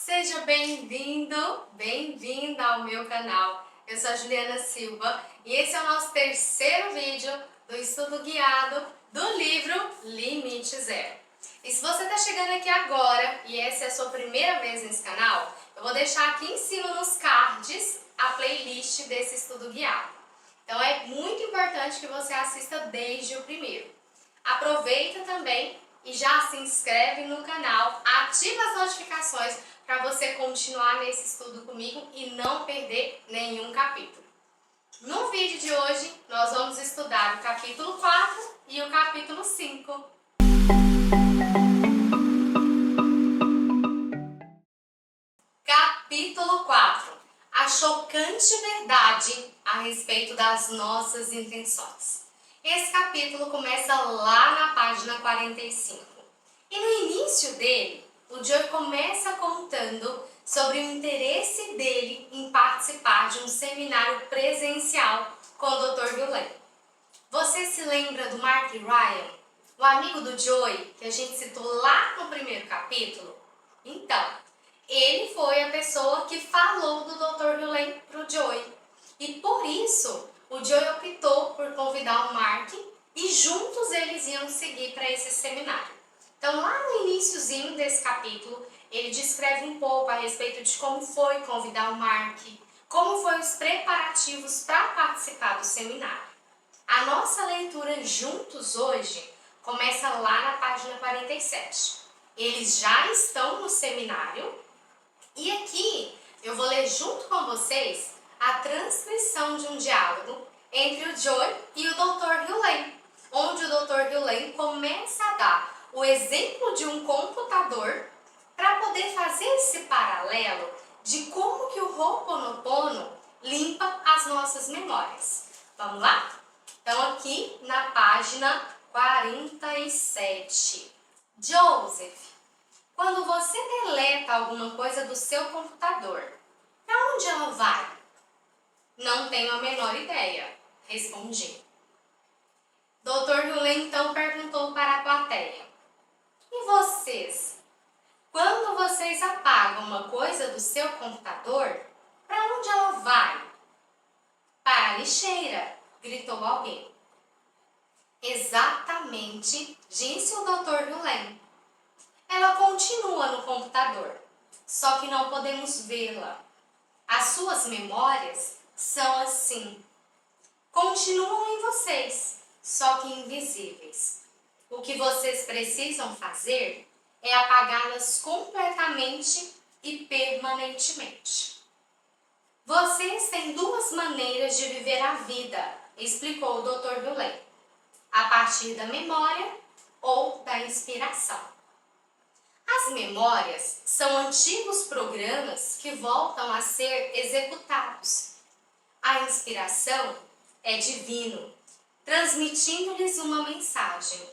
Seja bem-vindo, bem-vinda ao meu canal. Eu sou a Juliana Silva e esse é o nosso terceiro vídeo do estudo guiado do livro Limite Zero. E se você está chegando aqui agora e essa é a sua primeira vez nesse canal, eu vou deixar aqui em cima nos cards a playlist desse estudo guiado. Então é muito importante que você assista desde o primeiro. Aproveita também e já se inscreve no canal, ativa as notificações para você continuar nesse estudo comigo e não perder nenhum capítulo. No vídeo de hoje, nós vamos estudar o capítulo 4 e o capítulo 5. Capítulo 4. A chocante verdade a respeito das nossas intenções. Esse capítulo começa lá na página 45. E no início dele, o Joey começa contando sobre o interesse dele em participar de um seminário presencial com o Dr. Ghislaine. Você se lembra do Mark Ryan, o amigo do Joey, que a gente citou lá no primeiro capítulo? Então, ele foi a pessoa que falou do Dr. Ghislaine para o Joey. E por isso, o Joey optou por convidar o Mark e juntos eles iam seguir para esse seminário. Então, lá no iniciozinho desse capítulo, ele descreve um pouco a respeito de como foi convidar o Mark, como foram os preparativos para participar do seminário. A nossa leitura juntos hoje começa lá na página 47. Eles já estão no seminário e aqui eu vou ler junto com vocês a transcrição de um diálogo entre o Joey e o Dr. Ghislaine, onde o Dr. Ghislaine começa a dar o exemplo de um computador para poder fazer esse paralelo de como que o Ho'oponopono limpa as nossas memórias. Vamos lá? Então aqui na página 47. Joseph, quando você deleta alguma coisa do seu computador, para onde ela vai? Não tenho a menor ideia, respondi. Dr. Ghislaine então perguntou para a plateia. E vocês? Quando vocês apagam uma coisa do seu computador, para onde ela vai? Para a lixeira, gritou alguém. Exatamente, disse o Dr. Ghislaine. Ela continua no computador, só que não podemos vê-la. As suas memórias são assim. Continuam em vocês, só que invisíveis. O que vocês precisam fazer é apagá-las completamente e permanentemente. Vocês têm duas maneiras de viver a vida, explicou o Dr. Ghislaine. A partir da memória ou da inspiração. As memórias são antigos programas que voltam a ser executados. A inspiração é divino, transmitindo-lhes uma mensagem.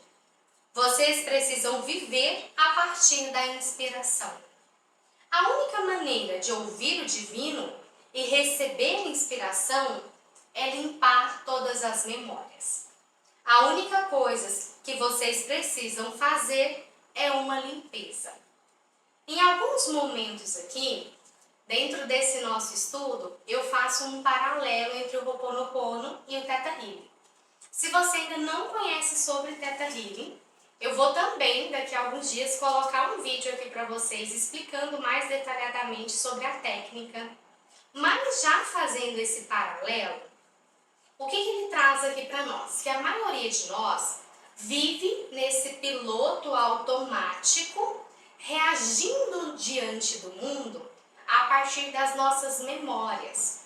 Vocês precisam viver a partir da inspiração. A única maneira de ouvir o divino e receber inspiração é limpar todas as memórias. A única coisa que vocês precisam fazer é uma limpeza. Em alguns momentos aqui, dentro desse nosso estudo, eu faço um paralelo entre o Ho'oponopono e o Theta Healing. Se você ainda não conhece sobre Theta Healing, eu vou também, daqui a alguns dias, colocar um vídeo aqui para vocês explicando mais detalhadamente sobre a técnica. Mas já fazendo esse paralelo, o que ele traz aqui para nós? Que a maioria de nós vive nesse piloto automático, reagindo diante do mundo a partir das nossas memórias.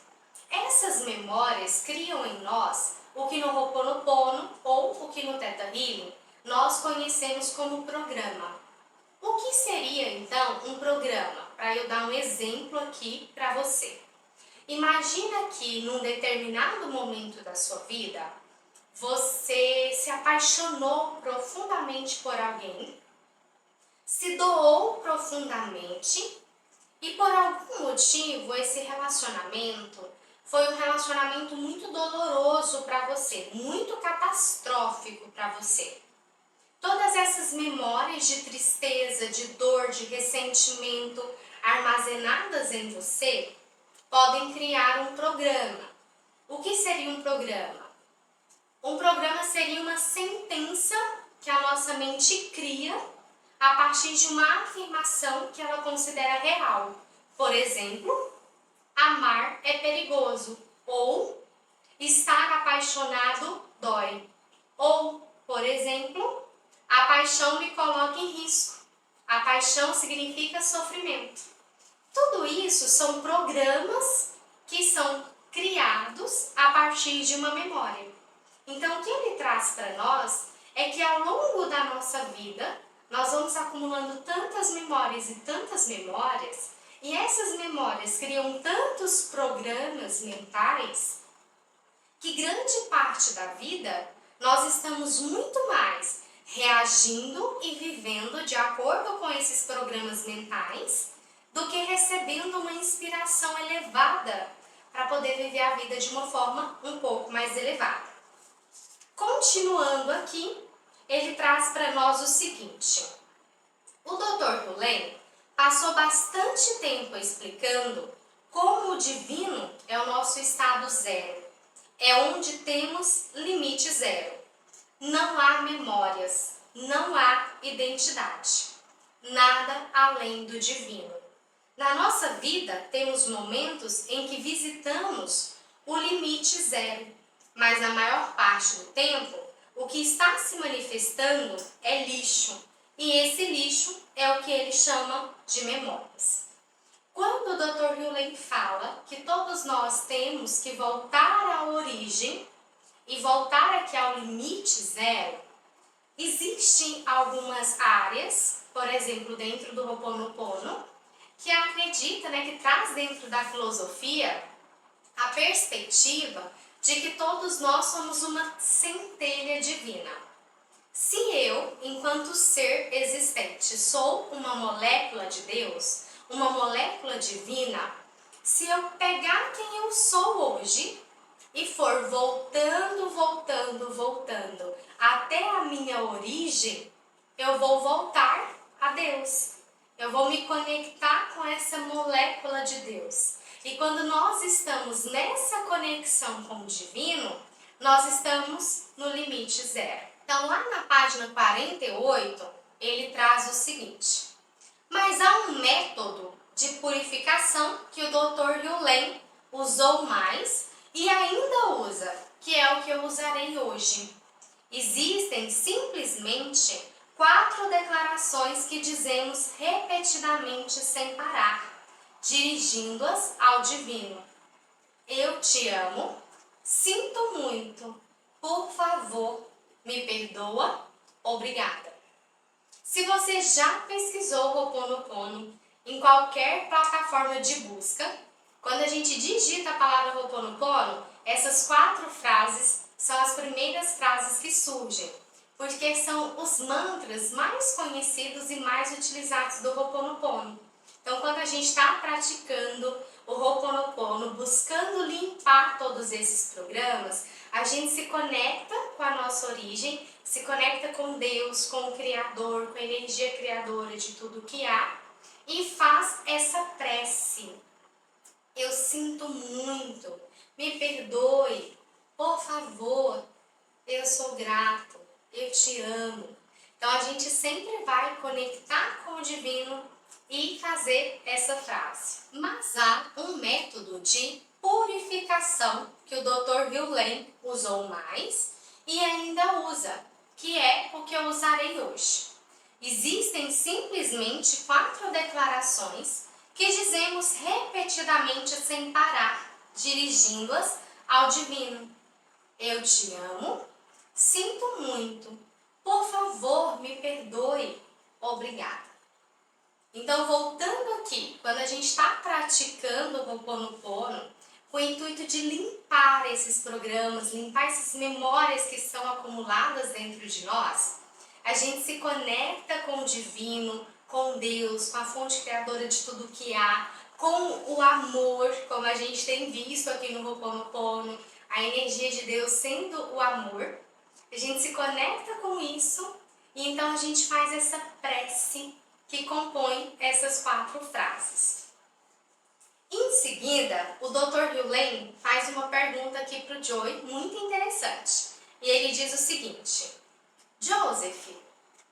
Essas memórias criam em nós o que no Ho'oponopono ou o que no Theta Healing nós conhecemos como programa. O que seria então um programa? Para eu dar um exemplo aqui para você. Imagina que num determinado momento da sua vida, você se apaixonou profundamente por alguém, se doou profundamente e por algum motivo esse relacionamento foi um relacionamento muito doloroso para você, muito catastrófico para você. Todas essas memórias de tristeza, de dor, de ressentimento armazenadas em você podem criar um programa. O que seria um programa? Um programa seria uma sentença que a nossa mente cria a partir de uma afirmação que ela considera real. Por exemplo, amar é perigoso, ou estar apaixonado dói. Ou, por exemplo, a paixão me coloca em risco. A paixão significa sofrimento. Tudo isso são programas que são criados a partir de uma memória. Então, o que ele traz para nós é que ao longo da nossa vida, nós vamos acumulando tantas memórias e essas memórias criam tantos programas mentais, que grande parte da vida nós estamos muito mais reagindo e vivendo de acordo com esses programas mentais do que recebendo uma inspiração elevada para poder viver a vida de uma forma um pouco mais elevada. Continuando aqui, ele traz para nós o seguinte: o Dr. Rulen passou bastante tempo explicando como o divino é o nosso estado zero, é onde temos limite zero. Não há memórias, não há identidade, nada além do divino. Na nossa vida, temos momentos em que visitamos o limite zero, mas na maior parte do tempo, o que está se manifestando é lixo, e esse lixo é o que ele chama de memórias. Quando o Dr. Rulen fala que todos nós temos que voltar à origem e voltar aqui ao limite zero, existem algumas áreas, por exemplo, dentro do Ho'oponopono, que acredita, que traz dentro da filosofia a perspectiva de que todos nós somos uma centelha divina. Se eu, enquanto ser existente, sou uma molécula de Deus, uma molécula divina, se eu pegar quem eu sou hoje e for voltando até a minha origem, eu vou voltar a Deus. Eu vou me conectar com essa molécula de Deus. E quando nós estamos nessa conexão com o divino, nós estamos no limite zero. Então, lá na página 48, ele traz o seguinte: mas há um método de purificação que o Dr. Rulen usou mais e ainda usa, que é o que eu usarei hoje. Existem simplesmente 4 declarações que dizemos repetidamente sem parar, dirigindo-as ao divino. Eu te amo, sinto muito, por favor, me perdoa, obrigada. Se você já pesquisou o Ho'oponopono em qualquer plataforma de busca, quando a gente digita a palavra Ho'oponopono, essas 4 frases são as primeiras frases que surgem, porque são os mantras mais conhecidos e mais utilizados do Ho'oponopono. Então, quando a gente está praticando o Ho'oponopono, buscando limpar todos esses programas, a gente se conecta com a nossa origem, se conecta com Deus, com o Criador, com a energia criadora de tudo que há e faz essa prece. Eu sinto muito, me perdoe, por favor, eu sou grato, eu te amo. Então a gente sempre vai conectar com o divino e fazer essa frase. Mas há um método de purificação que o Dr. Rulen usou mais e ainda usa, que é o que eu usarei hoje. Existem simplesmente 4 declarações que dizemos repetidamente sem parar, dirigindo-as ao divino. Eu te amo, sinto muito, por favor, me perdoe, obrigada. Então, voltando aqui, quando a gente está praticando o Ho'oponopono, com o intuito de limpar esses programas, limpar essas memórias que estão acumuladas dentro de nós, a gente se conecta com o divino, com Deus, com a fonte criadora de tudo que há, com o amor, como a gente tem visto aqui no Ho'oponopono, a energia de Deus sendo o amor. A gente se conecta com isso e então a gente faz essa prece que compõem essas 4 frases. Em seguida, o Dr. Hughley faz uma pergunta aqui para o Joey muito interessante. E ele diz o seguinte: Joseph,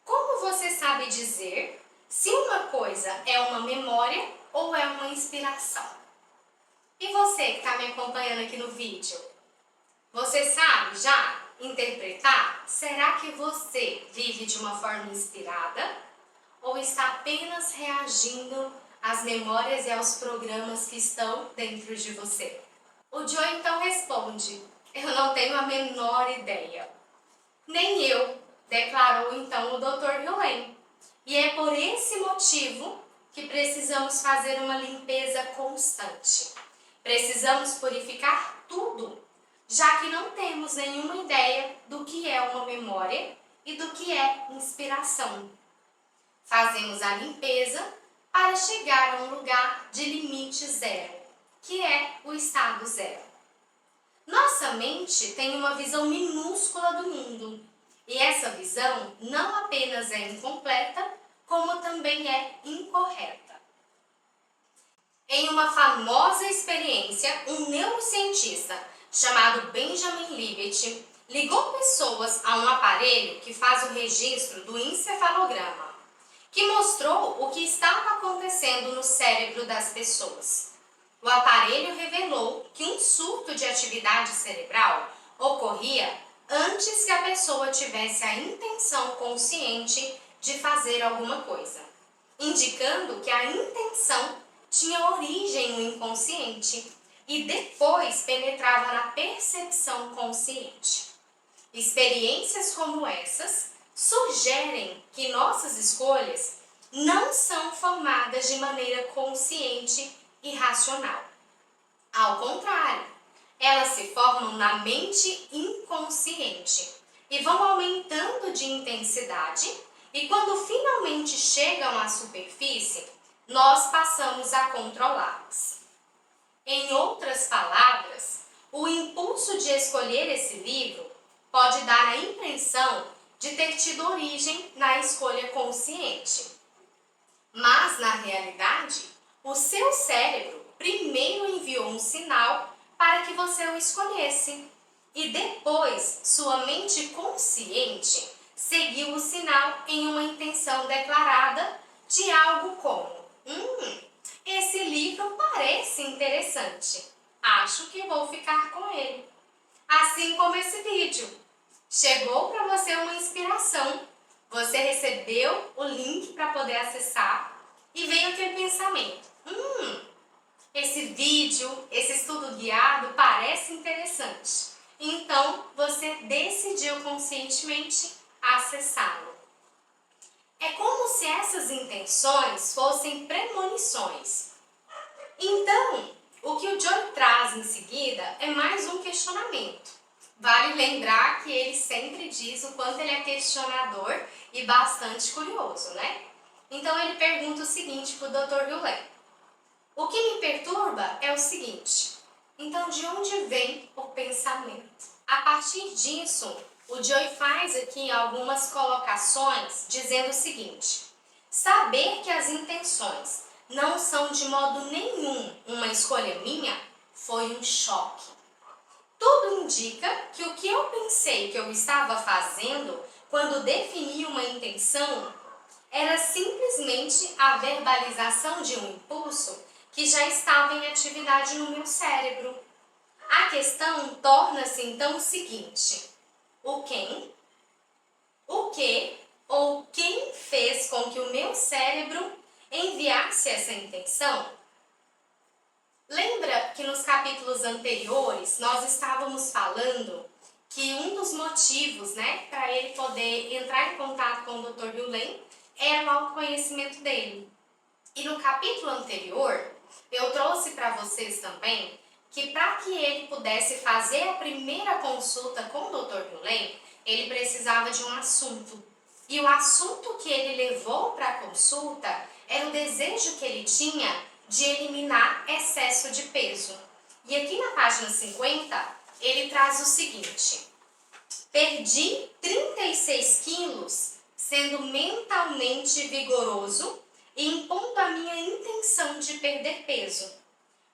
como você sabe dizer se uma coisa é uma memória ou é uma inspiração? E você que está me acompanhando aqui no vídeo, você sabe já interpretar? Será que você vive de uma forma inspirada ou está apenas reagindo às memórias e aos programas que estão dentro de você? O Joe então responde: eu não tenho a menor ideia. Nem eu, declarou então o Dr. Hughley. E é por esse motivo que precisamos fazer uma limpeza constante. Precisamos purificar tudo, já que não temos nenhuma ideia do que é uma memória e do que é inspiração. Fazemos a limpeza para chegar a um lugar de limite zero, que é o estado zero. Nossa mente tem uma visão minúscula do mundo, e essa visão não apenas é incompleta, como também é incorreta. Em uma famosa experiência, um neurocientista chamado Benjamin Libet ligou pessoas a um aparelho que faz o registro do encefalograma, que mostrou o que estava acontecendo no cérebro das pessoas. O aparelho revelou que um surto de atividade cerebral ocorria antes que a pessoa tivesse a intenção consciente de fazer alguma coisa, indicando que a intenção tinha origem no inconsciente e depois penetrava na percepção consciente. Experiências como essas sugerem que nossas escolhas não são formadas de maneira consciente e racional. Ao contrário, elas se formam na mente inconsciente e vão aumentando de intensidade, e quando finalmente chegam à superfície, nós passamos a controlá-las. Em outras palavras, o impulso de escolher esse livro pode dar a impressão de ter tido origem na escolha consciente. Mas, na realidade, o seu cérebro primeiro enviou um sinal para que você o escolhesse, e depois sua mente consciente seguiu o sinal em uma intenção declarada de algo como: esse livro parece interessante, acho que vou ficar com ele. Assim como esse vídeo. Chegou para você uma inspiração, você recebeu o link para poder acessar e veio aquele pensamento: esse vídeo, esse estudo guiado parece interessante. Então, você decidiu conscientemente acessá-lo. É como se essas intenções fossem premonições. Então, o que o Joe traz em seguida é mais um questionamento. Vale lembrar que ele sempre diz o quanto ele é questionador e bastante curioso, né? Então ele pergunta o seguinte para o Dr. Hughley: o que me perturba é o seguinte, então de onde vem o pensamento? A partir disso, o Joe faz aqui algumas colocações dizendo o seguinte: saber que as intenções não são de modo nenhum uma escolha minha foi um choque. Tudo indica que o que eu pensei que eu estava fazendo quando defini uma intenção era simplesmente a verbalização de um impulso que já estava em atividade no meu cérebro. A questão torna-se então o seguinte: o quem, o que ou quem fez com que o meu cérebro enviasse essa intenção? Lembra que nos capítulos anteriores nós estávamos falando que um dos motivos, para ele poder entrar em contato com o Dr. Hughley era o autoconhecimento dele. E no capítulo anterior, eu trouxe para vocês também que para que ele pudesse fazer a primeira consulta com o Dr. Hughley, ele precisava de um assunto. E o assunto que ele levou para a consulta era o desejo que ele tinha de eliminar excesso de peso. E aqui na página 50, ele traz o seguinte: perdi 36 quilos sendo mentalmente vigoroso e impondo a minha intenção de perder peso.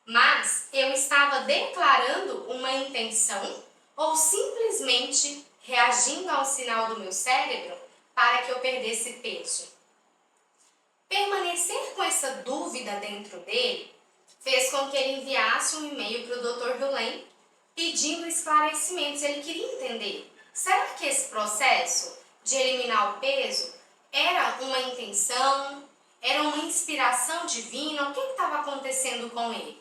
Mas eu estava declarando uma intenção ou simplesmente reagindo ao sinal do meu cérebro para que eu perdesse peso? Permanecer com essa dúvida dentro dele fez com que ele enviasse um e-mail para o Dr. Rulen pedindo esclarecimentos. Ele queria entender, será que esse processo de eliminar o peso era uma intenção, era uma inspiração divina? O que estava acontecendo com ele?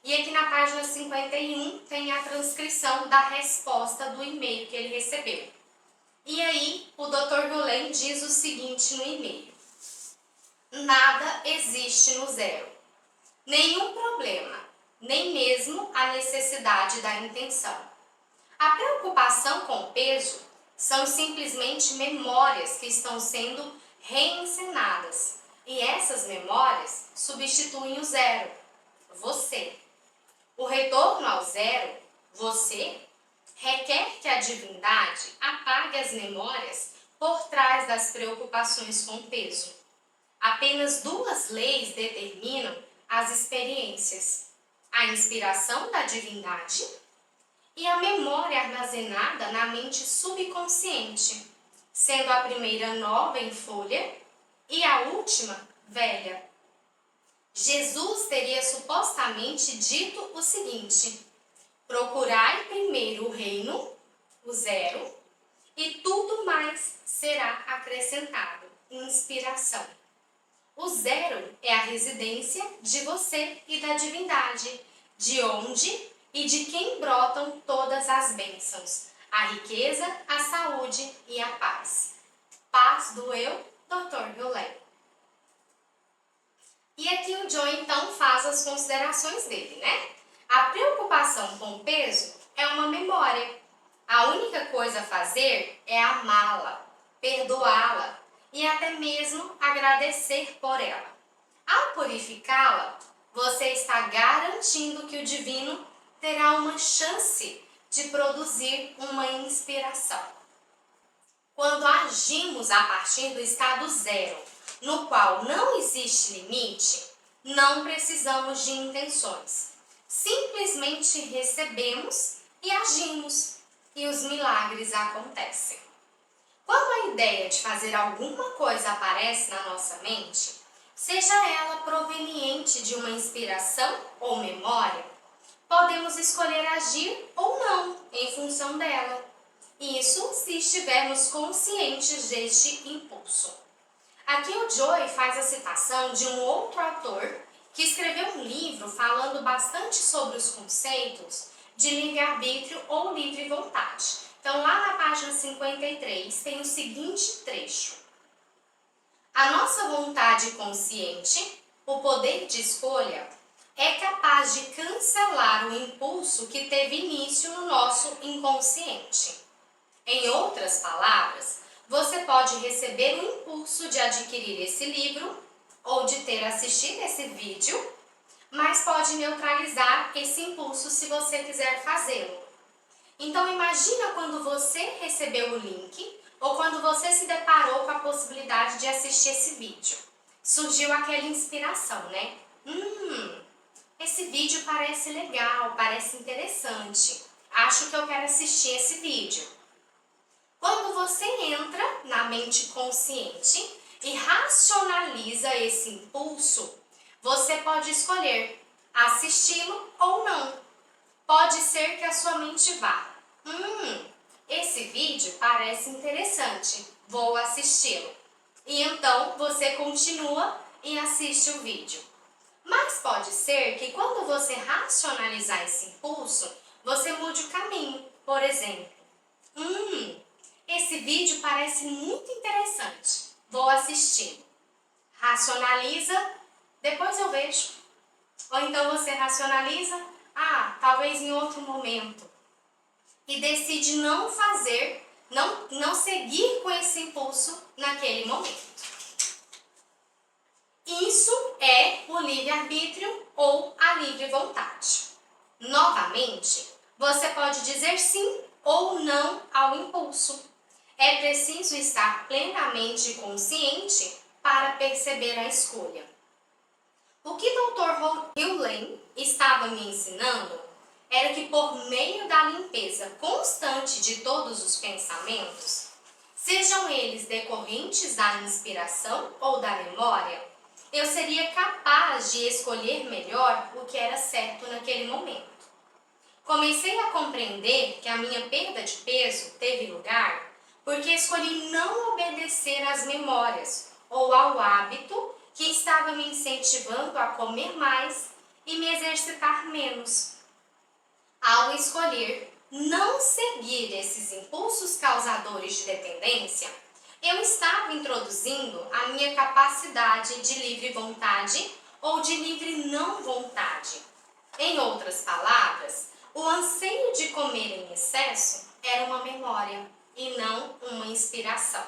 E aqui na página 51 tem a transcrição da resposta do e-mail que ele recebeu. E aí o Dr. Rulen diz o seguinte no e-mail: nada existe no zero. Nenhum problema, nem mesmo a necessidade da intenção. A preocupação com o peso são simplesmente memórias que estão sendo reencenadas. E essas memórias substituem o zero, você. O retorno ao zero, você, requer que a divindade apague as memórias por trás das preocupações com o peso. Apenas duas leis determinam as experiências: a inspiração da divindade e a memória armazenada na mente subconsciente, sendo a primeira nova em folha e a última velha. Jesus teria supostamente dito o seguinte: procurai primeiro o reino, o zero, e tudo mais será acrescentado. Inspiração. O zero é a residência de você e da divindade, de onde e de quem brotam todas as bênçãos, a riqueza, a saúde e a paz. Paz do eu, Dr. Rulen. E aqui o John então faz as considerações dele, né? A preocupação com o peso é uma memória. A única coisa a fazer é amá-la, perdoá-la e até mesmo agradecer por ela. Ao purificá-la, você está garantindo que o divino terá uma chance de produzir uma inspiração. Quando agimos a partir do estado zero, no qual não existe limite, não precisamos de intenções. Simplesmente recebemos e agimos, e os milagres acontecem. Quando a ideia de fazer alguma coisa aparece na nossa mente, seja ela proveniente de uma inspiração ou memória, podemos escolher agir ou não em função dela. Isso se estivermos conscientes deste impulso. Aqui o Joy faz a citação de um outro autor que escreveu um livro falando bastante sobre os conceitos de livre-arbítrio ou livre vontade. Então, lá na página 53, tem o seguinte trecho: a nossa vontade consciente, o poder de escolha, é capaz de cancelar o impulso que teve início no nosso inconsciente. Em outras palavras, você pode receber o impulso de adquirir esse livro ou de ter assistido esse vídeo, mas pode neutralizar esse impulso se você quiser fazê-lo. Então imagina quando você recebeu o link ou quando você se deparou com a possibilidade de assistir esse vídeo. Surgiu aquela inspiração, né? Esse vídeo parece legal, parece interessante. Acho que eu quero assistir esse vídeo. Quando você entra na mente consciente e racionaliza esse impulso, você pode escolher assisti-lo ou não. Pode ser que a sua mente vá: esse vídeo parece interessante, vou assisti-lo. E então você continua e assiste o vídeo. Mas pode ser que quando você racionalizar esse impulso, você mude o caminho. Por exemplo, esse vídeo parece muito interessante, vou assistir. Racionaliza, depois eu vejo. Ou então você racionaliza, talvez em outro momento. E decide não fazer, não seguir com esse impulso naquele momento. Isso é o livre-arbítrio ou a livre vontade. Novamente, você pode dizer sim ou não ao impulso. É preciso estar plenamente consciente para perceber a escolha. O que Dr. Hughley estava me ensinando era que por meio da limpeza constante de todos os pensamentos, sejam eles decorrentes da inspiração ou da memória, eu seria capaz de escolher melhor o que era certo naquele momento. Comecei a compreender que a minha perda de peso teve lugar porque escolhi não obedecer às memórias ou ao hábito que estava me incentivando a comer mais e me exercitar menos. Ao escolher não seguir esses impulsos causadores de dependência, eu estava introduzindo a minha capacidade de livre vontade ou de livre não vontade. Em outras palavras, o anseio de comer em excesso era uma memória e não uma inspiração.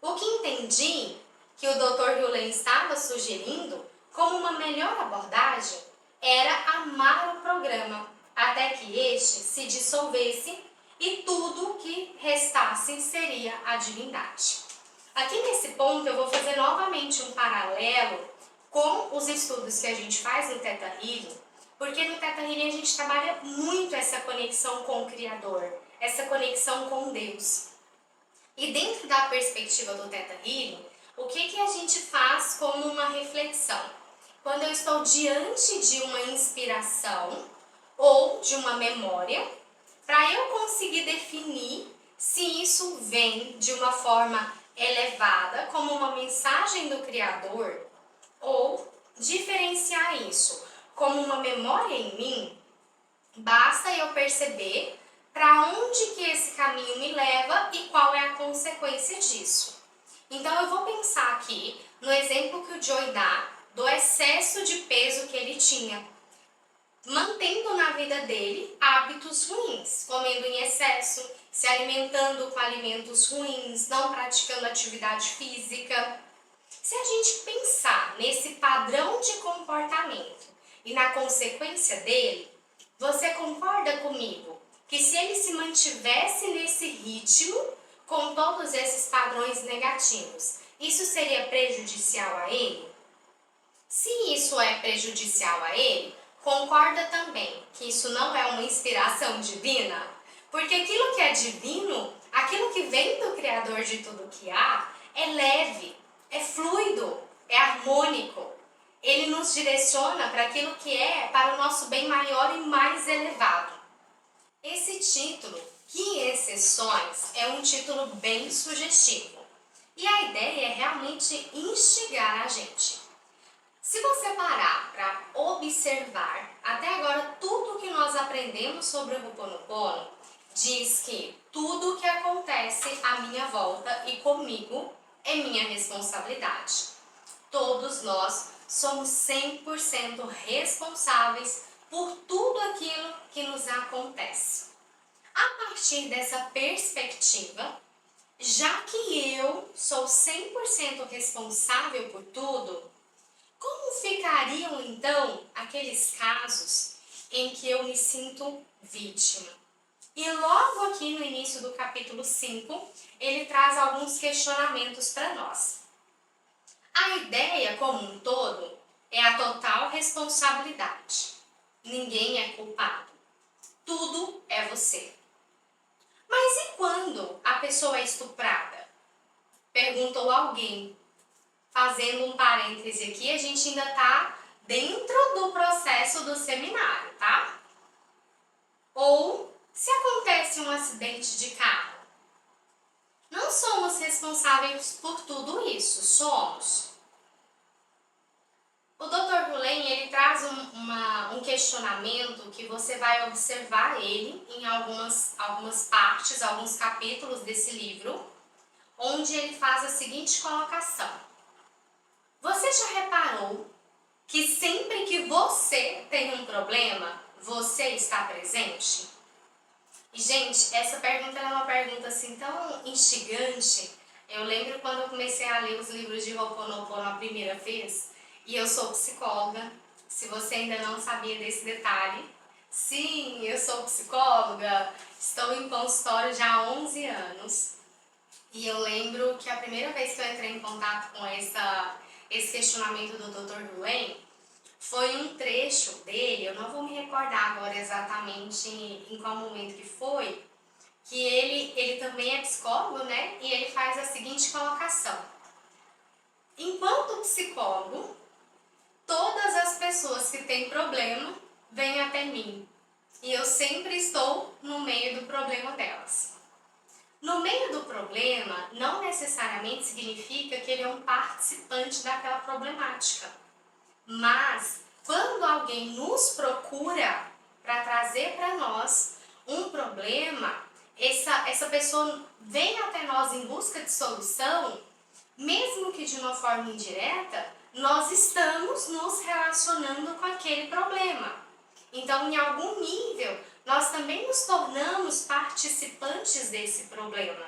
O que entendi que o Dr. Hughley estava sugerindo como uma melhor abordagem era amar o programa até que este se dissolvesse e tudo o que restasse seria a divindade. Aqui nesse ponto eu vou fazer novamente um paralelo com os estudos que a gente faz no Theta Healing, porque no Theta Healing a gente trabalha muito essa conexão com o Criador, essa conexão com Deus. E dentro da perspectiva do Theta Healing, o que a gente faz como uma reflexão? Quando eu estou diante de uma inspiração ou de uma memória, para eu conseguir definir se isso vem de uma forma elevada, como uma mensagem do Criador, ou diferenciar isso como uma memória em mim, basta eu perceber para onde que esse caminho me leva e qual é a consequência disso. Então eu vou pensar aqui no exemplo que o Joy dá do excesso de peso que ele tinha, mantendo na vida dele hábitos ruins, comendo em excesso, se alimentando com alimentos ruins, não praticando atividade física. Se a gente pensar nesse padrão de comportamento e na consequência dele, você concorda comigo que se ele se mantivesse nesse ritmo, com todos esses padrões negativos, isso seria prejudicial a ele? Se isso é prejudicial a ele, concorda também que isso não é uma inspiração divina? Porque aquilo que é divino, aquilo que vem do Criador de tudo que há, é leve, é fluido, é harmônico. Ele nos direciona para aquilo que é para o nosso bem maior e mais elevado. Esse título, Que Exceções, é um título bem sugestivo. E a ideia é realmente instigar a gente. Se você parar para observar, até agora tudo que nós aprendemos sobre o Ho'oponopono diz que tudo o que acontece à minha volta e comigo é minha responsabilidade. Todos nós somos 100% responsáveis por tudo aquilo que nos acontece. A partir dessa perspectiva, já que eu sou 100% responsável por tudo, como ficariam então aqueles casos em que eu me sinto vítima? E logo aqui no início do capítulo 5, ele traz alguns questionamentos para nós. A ideia como um todo é a total responsabilidade. Ninguém é culpado. Tudo é você. Mas e quando a pessoa é estuprada? Perguntou alguém. Fazendo um parêntese aqui, a gente ainda está dentro do processo do seminário, tá? Ou se acontece um acidente de carro? Não somos responsáveis por tudo isso, somos. O Dr. Hughley, ele traz um questionamento que você vai observar ele em algumas partes, alguns capítulos desse livro, onde ele faz a seguinte colocação. Você já reparou que sempre que você tem um problema, você está presente? E, gente, essa pergunta é uma pergunta assim tão instigante. Eu lembro quando eu comecei a ler os livros de Ho'oponopono a primeira vez, e eu sou psicóloga. Se você ainda não sabia desse detalhe, sim, eu sou psicóloga, estou em consultório já há 11 anos. E eu lembro que a primeira vez que eu entrei em contato com esse questionamento do Dr. Rulen foi um trecho dele, eu não vou me recordar agora exatamente em qual momento que foi, que ele também é psicólogo, né? E ele faz a seguinte colocação: enquanto psicólogo, todas as pessoas que têm problema vêm até mim e eu sempre estou no meio do problema delas. No meio do problema não necessariamente significa que ele é um participante daquela problemática, mas quando alguém nos procura para trazer para nós um problema, essa pessoa vem até nós em busca de solução, mesmo que de uma forma indireta, nós estamos nos relacionando com aquele problema. Então, em algum nível, nós também nos tornamos participantes desse problema.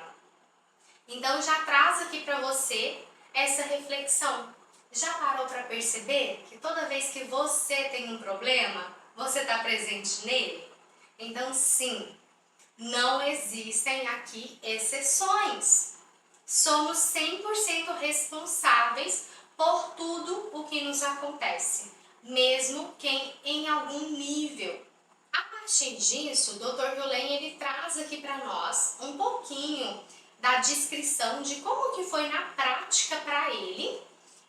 Então, já traz aqui para você essa reflexão. Já parou para perceber que toda vez que você tem um problema, você está presente nele? Então, sim, não existem aqui exceções. Somos 100% responsáveis por tudo o que nos acontece, mesmo que em algum nível. A partir disso, o Dr. Rulen ele traz aqui para nós um pouquinho da descrição de como que foi na prática para ele,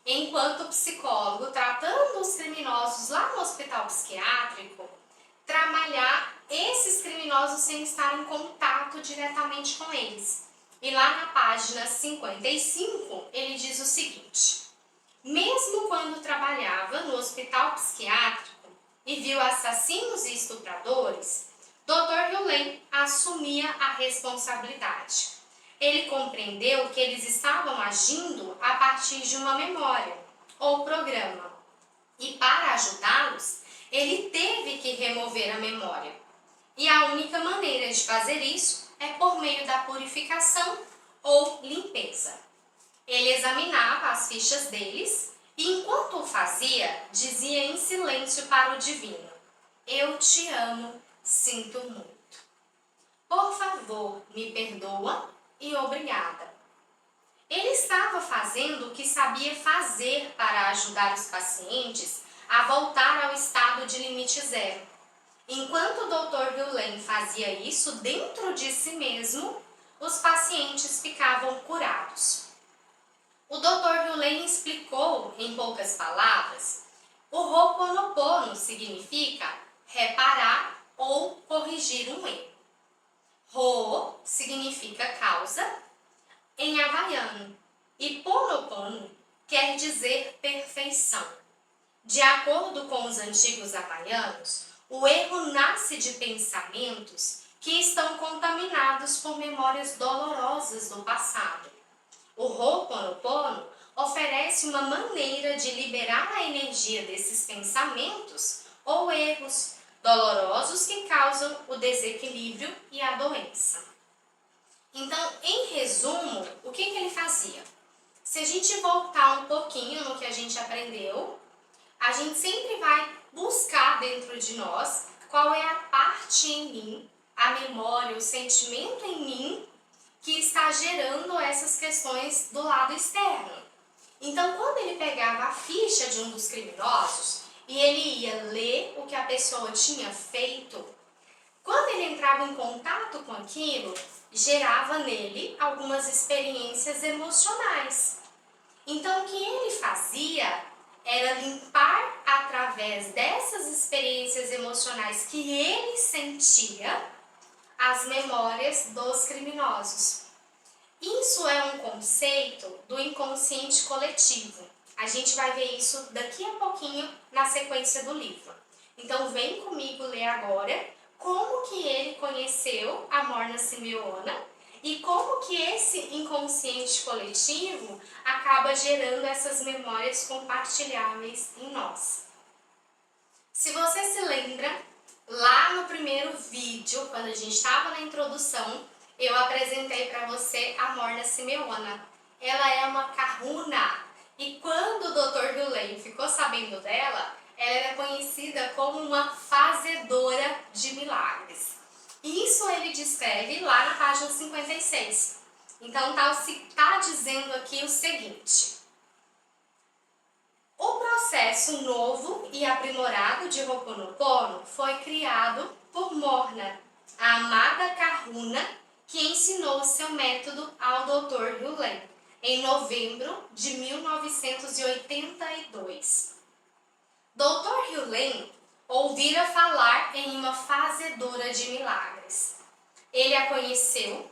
enquanto psicólogo, tratando os criminosos lá no hospital psiquiátrico, trabalhar esses criminosos sem estar em contato diretamente com eles. E lá na página 55, ele diz o seguinte: mesmo quando trabalhava no hospital psiquiátrico e viu assassinos e estupradores, Dr. Rulen assumia a responsabilidade. Ele compreendeu que eles estavam agindo a partir de uma memória ou programa. E para ajudá-los, ele teve que remover a memória. E a única maneira de fazer isso é por meio da purificação ou limpeza. Ele examinava as fichas deles e, enquanto o fazia, dizia em silêncio para o divino: eu te amo, sinto muito. Por favor, me perdoa e obrigada. Ele estava fazendo o que sabia fazer para ajudar os pacientes a voltar ao estado de limite zero. Enquanto o Dr. Rulen fazia isso dentro de si mesmo, os pacientes ficavam curados. O Dr. Rulen explicou, em poucas palavras, o Ho'oponopono significa reparar ou corrigir um erro. Ho significa causa em havaiano e Ponopono quer dizer perfeição. De acordo com os antigos havaianos, o erro nasce de pensamentos que estão contaminados por memórias dolorosas do passado. O Ho'oponopono oferece uma maneira de liberar a energia desses pensamentos ou erros dolorosos que causam o desequilíbrio e a doença. Então, em resumo, o que ele fazia? Se a gente voltar um pouquinho no que a gente aprendeu, a gente sempre vai buscar dentro de nós qual é a parte em mim, a memória, o sentimento em mim que está gerando essas questões do lado externo. Então, quando ele pegava a ficha de um dos criminosos e ele ia ler o que a pessoa tinha feito, quando ele entrava em contato com aquilo, gerava nele algumas experiências emocionais. Então, o que ele fazia era limpar através dessas experiências emocionais que ele sentia as memórias dos criminosos. Isso é um conceito do inconsciente coletivo. A gente vai ver isso daqui a pouquinho na sequência do livro. Então vem comigo ler agora como que ele conheceu a Morna Simeona e como que esse inconsciente coletivo acaba gerando essas memórias compartilháveis em nós. Se você se lembra, lá no primeiro vídeo, quando a gente estava na introdução, eu apresentei para você a Morna Simeona. Ela é uma kahuna e quando o Dr. Rulen ficou sabendo dela, ela era conhecida como uma fazedora de milagres. Isso ele descreve lá na página 56. Então, tá dizendo aqui o seguinte: o processo novo e aprimorado de Ho'oponopono foi criado por Morna, a amada Kahuna, que ensinou seu método ao Dr. Hewlett em novembro de 1982. Dr. Hewlett ouvira falar em uma fazedora de milagres. Ele a conheceu,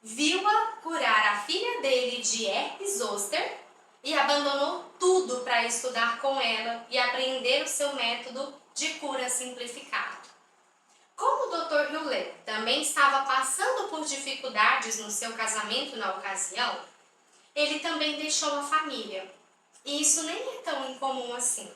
viu-a curar a filha dele de herpes zoster e abandonou tudo para estudar com ela e aprender o seu método de cura simplificado. Como o Dr. Hewlett também estava passando por dificuldades no seu casamento na ocasião, ele também deixou a família. E isso nem é tão incomum assim.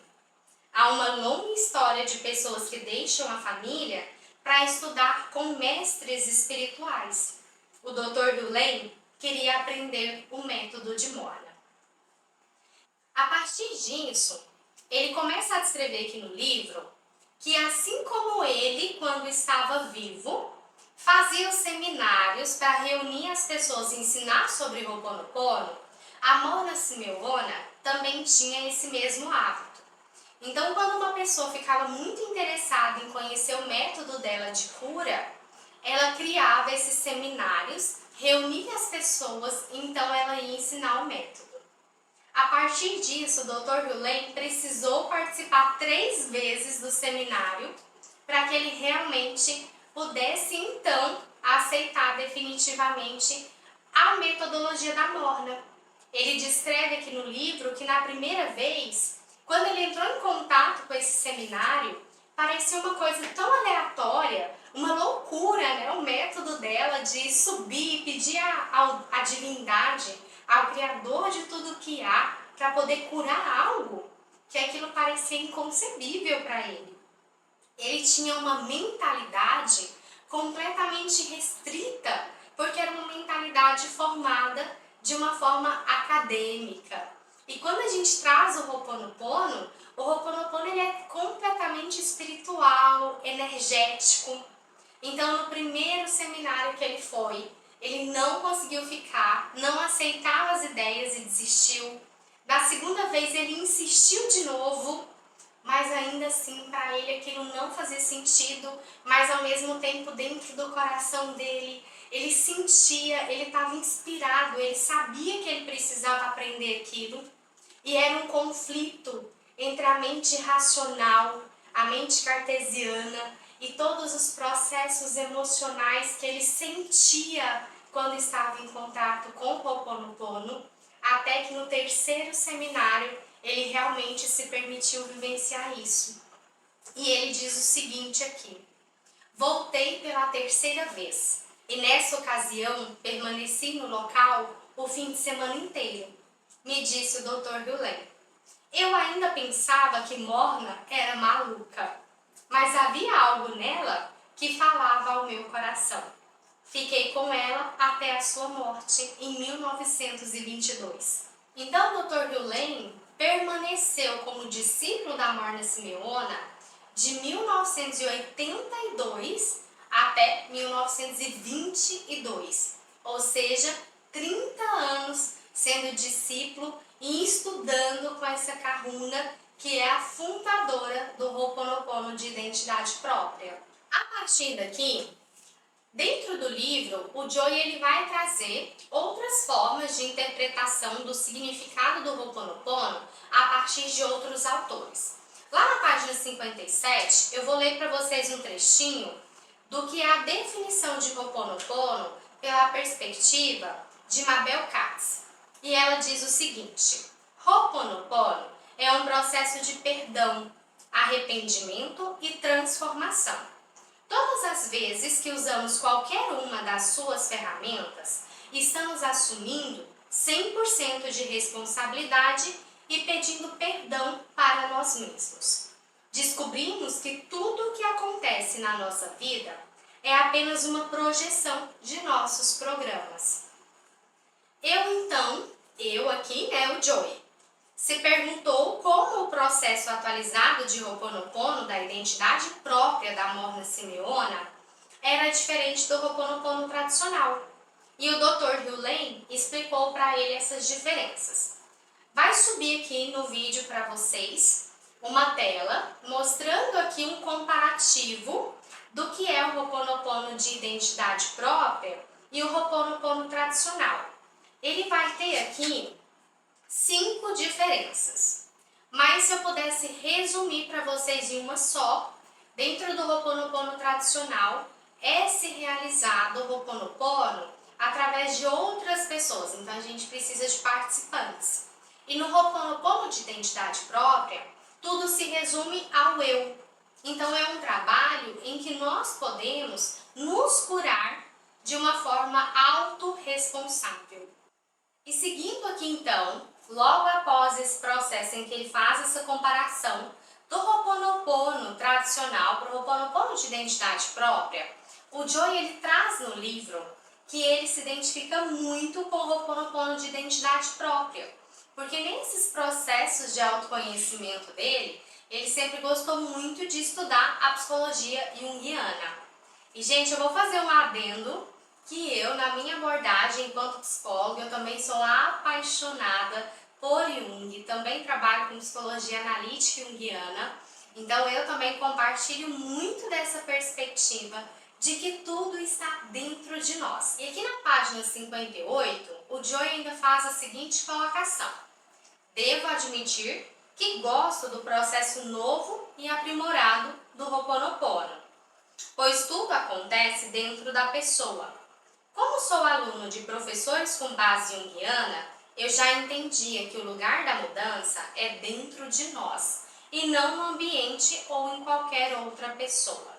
Há uma longa história de pessoas que deixam a família para estudar com mestres espirituais. O Dr. Hewlett queria aprender o método de Morna. A partir disso, ele começa a descrever aqui no livro que, assim como ele, quando estava vivo, fazia os seminários para reunir as pessoas e ensinar sobre Ho'oponopono, a Morna Simeona também tinha esse mesmo hábito. Então, quando uma pessoa ficava muito interessada em conhecer o método dela de cura, ela criava esses seminários, reunia as pessoas e então ela ia ensinar o método. A partir disso, o Dr. Hewlett precisou participar 3 vezes do seminário para que ele realmente pudesse, então, aceitar definitivamente a metodologia da Morna. Ele descreve aqui no livro que na primeira vez, quando ele entrou em contato com esse seminário, parecia uma coisa tão aleatória, uma loucura, né? O método dela de subir e pedir à divindade, ao Criador de tudo que há, para poder curar algo, que aquilo parecia inconcebível para ele. Ele tinha uma mentalidade completamente restrita, porque era uma mentalidade formada de uma forma acadêmica. E quando a gente traz o Ho'oponopono ele é completamente espiritual, energético. Então, no primeiro seminário que ele foi, ele não conseguiu ficar, não aceitava as ideias e desistiu. Da segunda vez, ele insistiu de novo, mas ainda assim, para ele, aquilo não fazia sentido, mas ao mesmo tempo, dentro do coração dele, ele sentia, ele estava inspirado, ele sabia que ele precisava aprender aquilo. E era um conflito entre a mente racional, a mente cartesiana e todos os processos emocionais que ele sentia quando estava em contato com o Ho'oponopono, até que no terceiro seminário ele realmente se permitiu vivenciar isso. E ele diz o seguinte aqui: voltei pela terceira vez e nessa ocasião permaneci no local o fim de semana inteiro, me disse o Dr. Hewlett. Eu ainda pensava que Morna era maluca, mas havia algo nela que falava ao meu coração. Fiquei com ela até a sua morte em 1922. Então, o Dr. Hewlett permaneceu como discípulo da Morna Simeona de 1982 até 1922, ou seja, 30 anos sendo discípulo e estudando com essa Kahuna, que é a fundadora do Ho'oponopono de identidade própria. A partir daqui, dentro do livro, o Joy ele vai trazer outras formas de interpretação do significado do Ho'oponopono a partir de outros autores. Lá na página 57, eu vou ler para vocês um trechinho do que é a definição de Ho'oponopono pela perspectiva de Mabel Katz. E ela diz o seguinte: Ho'oponopono é um processo de perdão, arrependimento e transformação. Todas as vezes que usamos qualquer uma das suas ferramentas, estamos assumindo 100% de responsabilidade e pedindo perdão para nós mesmos. Descobrimos que tudo o que acontece na nossa vida é apenas uma projeção de nossos programas. Eu aqui, o Joy, se perguntou como o processo atualizado de Ho'oponopono da identidade própria da Morna Simeona era diferente do Ho'oponopono tradicional. E o Dr. Hulain explicou para ele essas diferenças. Vai subir aqui no vídeo para vocês uma tela mostrando aqui um comparativo do que é o Ho'oponopono de identidade própria e o Ho'oponopono tradicional. Ele vai ter aqui 5 diferenças. Mas se eu pudesse resumir para vocês em uma só, dentro do Ho'oponopono tradicional, é se realizado o Ho'oponopono através de outras pessoas. Então a gente precisa de participantes. E no Ho'oponopono de identidade própria, tudo se resume ao eu. Então é um trabalho em que nós podemos nos curar de uma forma autorresponsável. E seguindo aqui então, logo após esse processo em que ele faz essa comparação do Ho'oponopono tradicional para o Ho'oponopono de identidade própria, o Joy ele traz no livro que ele se identifica muito com o Ho'oponopono de identidade própria. Porque nesses processos de autoconhecimento dele, ele sempre gostou muito de estudar a psicologia junguiana. E, gente, eu vou fazer um adendo que eu, na minha abordagem enquanto psicóloga, eu também sou apaixonada por Jung. Também trabalho com psicologia analítica junguiana. Então, eu também compartilho muito dessa perspectiva de que tudo está dentro de nós. E aqui na página 58, o Joy ainda faz a seguinte colocação. Devo admitir que gosto do processo novo e aprimorado do Ho'oponopono, pois tudo acontece dentro da pessoa. Como sou aluno de professores com base junguiana, eu já entendia que o lugar da mudança é dentro de nós e não no ambiente ou em qualquer outra pessoa.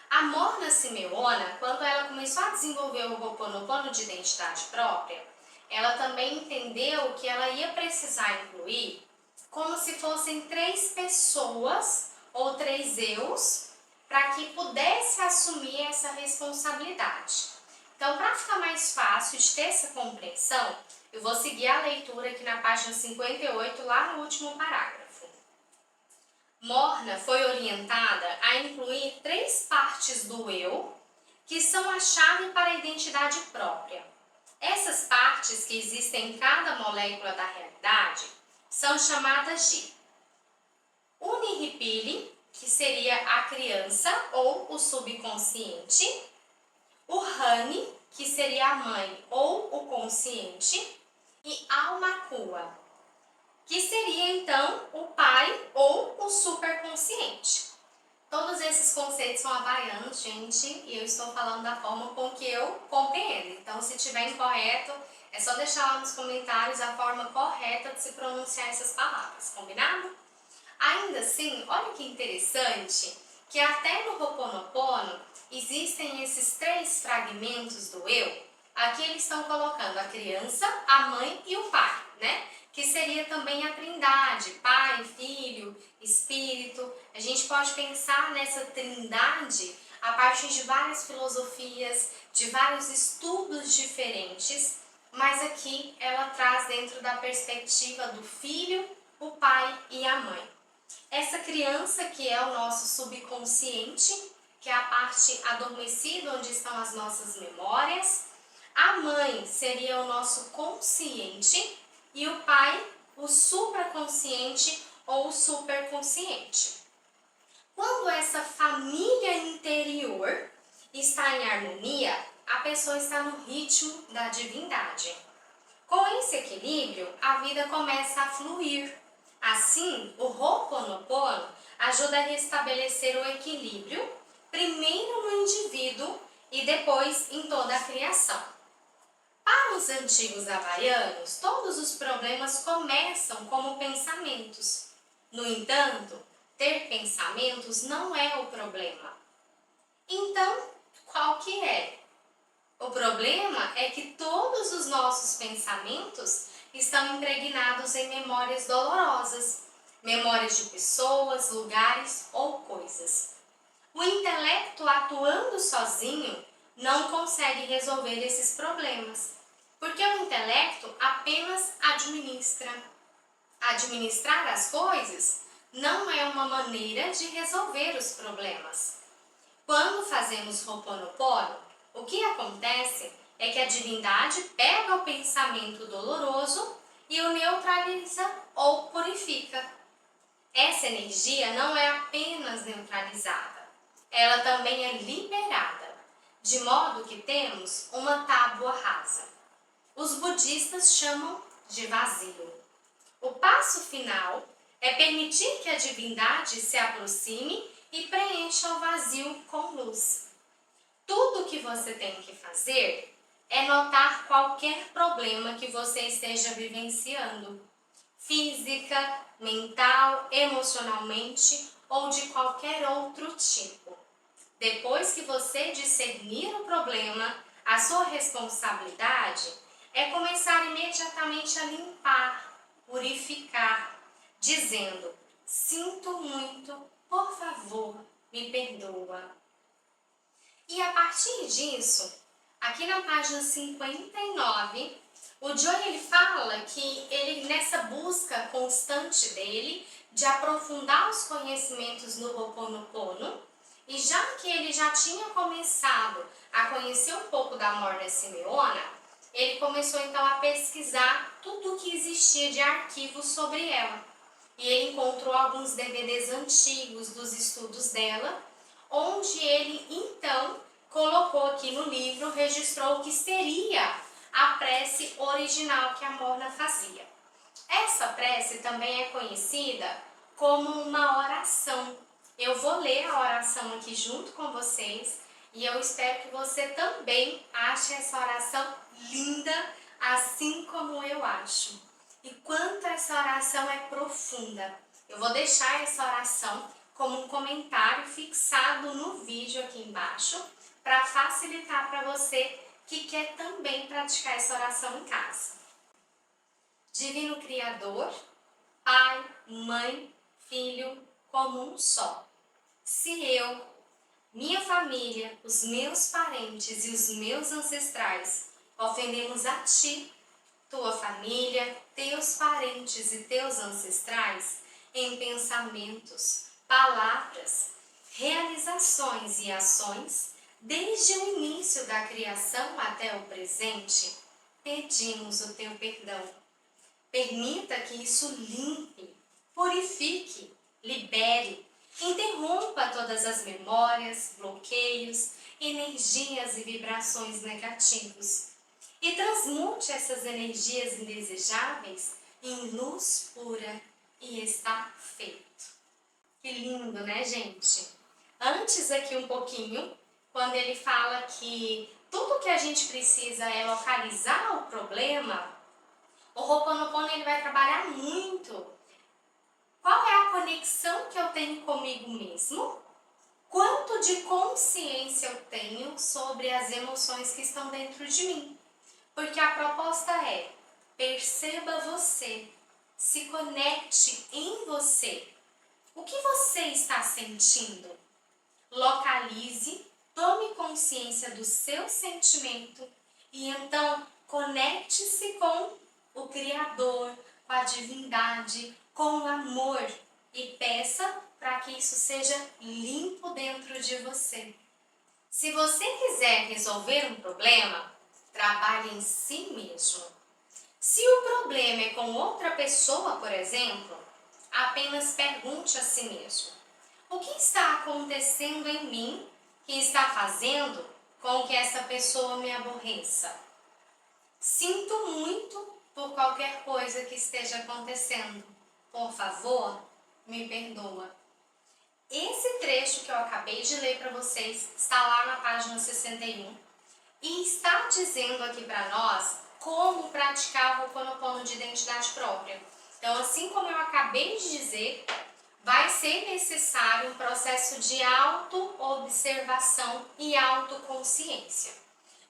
A Morna Simeona, quando ela começou a desenvolver o Ho'oponopono de identidade própria, ela também entendeu que ela ia precisar incluir como se fossem 3 pessoas ou 3 eus para que pudesse assumir essa responsabilidade. Então, para ficar mais fácil de ter essa compreensão, eu vou seguir a leitura aqui na página 58, lá no último parágrafo. Morna foi orientada a incluir 3 partes do eu, que são a chave para a identidade própria. Essas partes que existem em cada molécula da realidade são chamadas de Unihipili, que seria a criança ou o subconsciente, o Hani, que seria a mãe ou o consciente, e Almakua, que seria então o pai ou o superconsciente. Todos esses conceitos são havaianos, gente, e eu estou falando da forma com que eu compreendo. Então, se estiver incorreto, é só deixar lá nos comentários a forma correta de se pronunciar essas palavras, combinado? Ainda assim, olha que interessante, que até no Ho'oponopono existem esses 3 fragmentos do eu. Aqui eles estão colocando a criança, a mãe e o pai, né? Que seria também a trindade, pai, filho, espírito. A gente pode pensar nessa trindade a partir de várias filosofias, de vários estudos diferentes, mas aqui ela traz dentro da perspectiva do filho, o pai e a mãe. Essa criança que é o nosso subconsciente, que é a parte adormecida onde estão as nossas memórias. A mãe seria o nosso consciente e o pai, o supraconsciente ou o superconsciente. Quando essa família interior está em harmonia, a pessoa está no ritmo da divindade. Com esse equilíbrio, a vida começa a fluir. Assim, o Ho'oponopono ajuda a restabelecer o equilíbrio, primeiro no indivíduo e depois em toda a criação. Para os antigos havaianos, todos os problemas começam como pensamentos. No entanto, ter pensamentos não é o problema. Então, qual que é? O problema é que todos os nossos pensamentos estão impregnados em memórias dolorosas, memórias de pessoas, lugares ou coisas. O intelecto atuando sozinho não consegue resolver esses problemas, porque o intelecto apenas administra. Administrar as coisas não é uma maneira de resolver os problemas. Quando fazemos Ho'oponopono, o que acontece é que a divindade pega o pensamento doloroso e o neutraliza ou purifica. Essa energia não é apenas neutralizada, ela também é liberada, de modo que temos uma tábua rasa. Os budistas chamam de vazio. O passo final é permitir que a divindade se aproxime e preencha o vazio com luz. Tudo o que você tem que fazer é notar qualquer problema que você esteja vivenciando, física, mental, emocionalmente ou de qualquer outro tipo. Depois que você discernir o problema, a sua responsabilidade é começar imediatamente a limpar, purificar, dizendo: sinto muito, por favor, me perdoa. E a partir disso, aqui na página 59, o Joy ele fala que ele, nessa busca constante dele de aprofundar os conhecimentos no Ho'oponopono, e já que ele já tinha começado a conhecer um pouco da Morna Simeona, ele começou então a pesquisar tudo o que existia de arquivos sobre ela. E ele encontrou alguns DVDs antigos dos estudos dela, onde ele então colocou aqui no livro, registrou o que seria a prece original que a Morna fazia. Essa prece também é conhecida como uma oração. Eu vou ler a oração aqui junto com vocês e eu espero que você também ache essa oração linda, assim como eu acho. E quanto essa oração é profunda. Eu vou deixar essa oração como um comentário fixado no vídeo aqui embaixo, para facilitar para você que quer também praticar essa oração em casa. Divino Criador, Pai, Mãe, Filho, como um só. Se eu, minha família, os meus parentes e os meus ancestrais ofendemos a Ti, Tua família, Teus parentes e Teus ancestrais em pensamentos, palavras, realizações e ações, desde o início da criação até o presente, pedimos o Teu perdão. Permita que isso limpe, purifique, libere, interrompa todas as memórias, bloqueios, energias e vibrações negativos e transmute essas energias indesejáveis em luz pura e está feito. Que lindo, né, gente? Antes aqui um pouquinho, quando ele fala que tudo que a gente precisa é localizar o problema, o Ho'oponopono ele vai trabalhar muito. Qual é a conexão que eu tenho comigo mesmo? Quanto de consciência eu tenho sobre as emoções que estão dentro de mim? Porque a proposta é: perceba você, se conecte em você. O que você está sentindo? Localize, tome consciência do seu sentimento e então conecte-se com o Criador, com a divindade, com o amor e peça para que isso seja limpo dentro de você. Se você quiser resolver um problema, trabalhe em si mesmo. Se o problema é com outra pessoa, por exemplo, apenas pergunte a si mesmo: o que está acontecendo em mim que está fazendo com que essa pessoa me aborreça? Sinto muito por qualquer coisa que esteja acontecendo. Por favor, me perdoa. Esse trecho que eu acabei de ler para vocês está lá na página 61 e está dizendo aqui para nós como praticar o Ho'oponopono de identidade própria. Então, assim como eu acabei de dizer, vai ser necessário um processo de auto-observação e autoconsciência.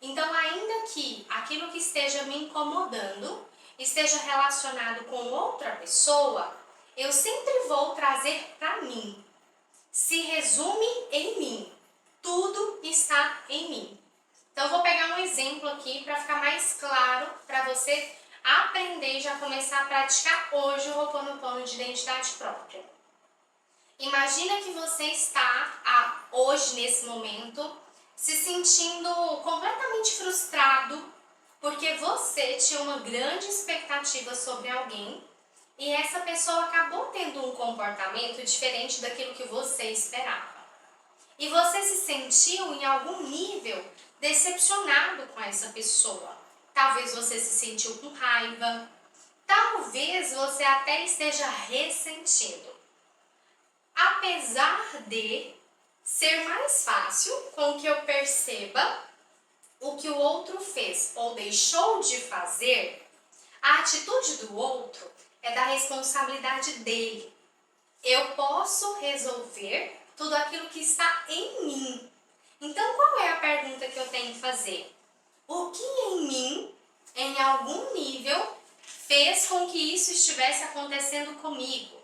Então, ainda que aquilo que esteja me incomodando esteja relacionado com outra pessoa, eu sempre vou trazer para mim. Se resume em mim. Tudo está em mim. Então, eu vou pegar um exemplo aqui para ficar mais claro para você aprender e já começar a praticar hoje o Ho'oponopono de identidade própria. Imagina que você está hoje, nesse momento, se sentindo completamente frustrado porque você tinha uma grande expectativa sobre alguém e essa pessoa acabou tendo um comportamento diferente daquilo que você esperava. E você se sentiu em algum nível decepcionado com essa pessoa. Talvez você se sentiu com raiva, talvez você até esteja ressentido. Apesar de ser mais fácil com que eu perceba o que o outro fez ou deixou de fazer, a atitude do outro é da responsabilidade dele. Eu posso resolver tudo aquilo que está em mim. Então, qual é a pergunta que eu tenho que fazer? O que em mim, em algum nível, fez com que isso estivesse acontecendo comigo?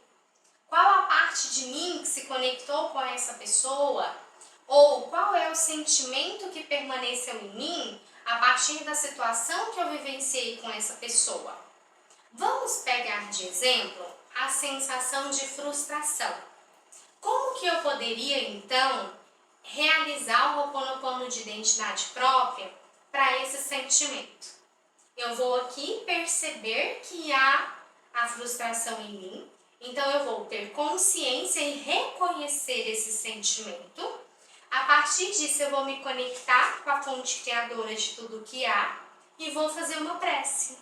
Qual a parte de mim que se conectou com essa pessoa? Ou qual é o sentimento que permaneceu em mim a partir da situação que eu vivenciei com essa pessoa? Vamos pegar de exemplo a sensação de frustração. Como que eu poderia, então, realizar o Ho'oponopono de identidade própria para esse sentimento? Eu vou aqui perceber que há a frustração em mim, então eu vou ter consciência e reconhecer esse sentimento. A partir disso eu vou me conectar com a fonte criadora de tudo que há e vou fazer uma prece.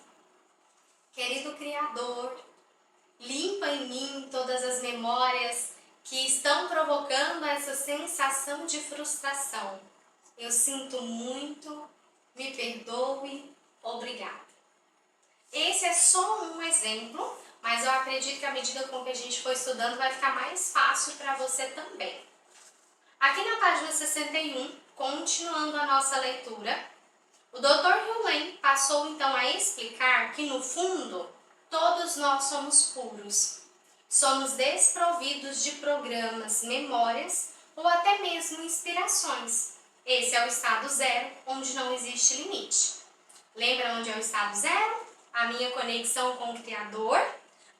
Querido Criador, limpa em mim todas as memórias que estão provocando essa sensação de frustração. Eu sinto muito, me perdoe, obrigada. Esse é só um exemplo, mas eu acredito que à medida com que a gente for estudando vai ficar mais fácil para você também. Aqui na página 61, continuando a nossa leitura, o Dr. Hugh passou então a explicar que no fundo todos nós somos puros. Somos desprovidos de programas, memórias ou até mesmo inspirações. Esse é o estado zero, onde não existe limite. Lembra onde é o estado zero? A minha conexão com o Criador,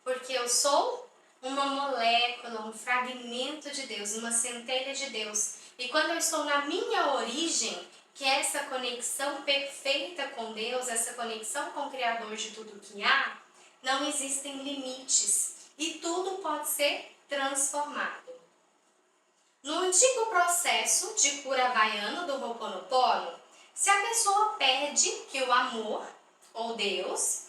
porque eu sou uma molécula, um fragmento de Deus, uma centelha de Deus. E quando eu estou na minha origem, que é essa conexão perfeita com Deus, essa conexão com o Criador de tudo que há, não existem limites e tudo pode ser transformado. No antigo processo de cura havaiano do Ho'oponopono, se a pessoa pede que o amor, ou Deus,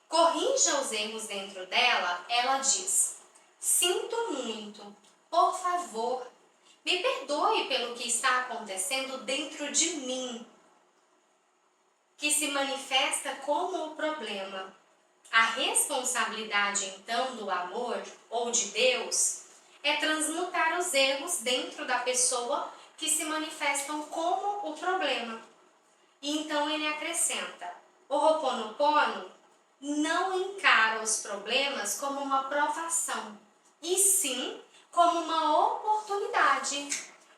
corrija os erros dentro dela, ela diz: sinto muito, por favor, me perdoe pelo que está acontecendo dentro de mim, que se manifesta como o problema. A responsabilidade, então, do amor ou de Deus é transmutar os erros dentro da pessoa que se manifestam como o problema. E então ele acrescenta: o Ho'oponopono não encara os problemas como uma provação, e sim como uma oportunidade.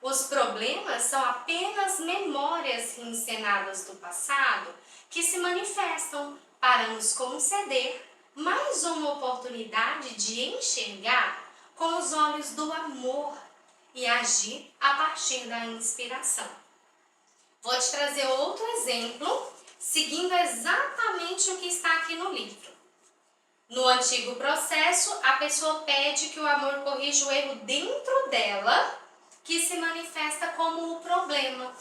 Os problemas são apenas memórias reencenadas do passado que se manifestam para nos conceder mais uma oportunidade de enxergar com os olhos do amor e agir a partir da inspiração. Vou te trazer outro exemplo, seguindo exatamente o que está aqui no livro. No antigo processo, a pessoa pede que o amor corrija o erro dentro dela, que se manifesta como o problema.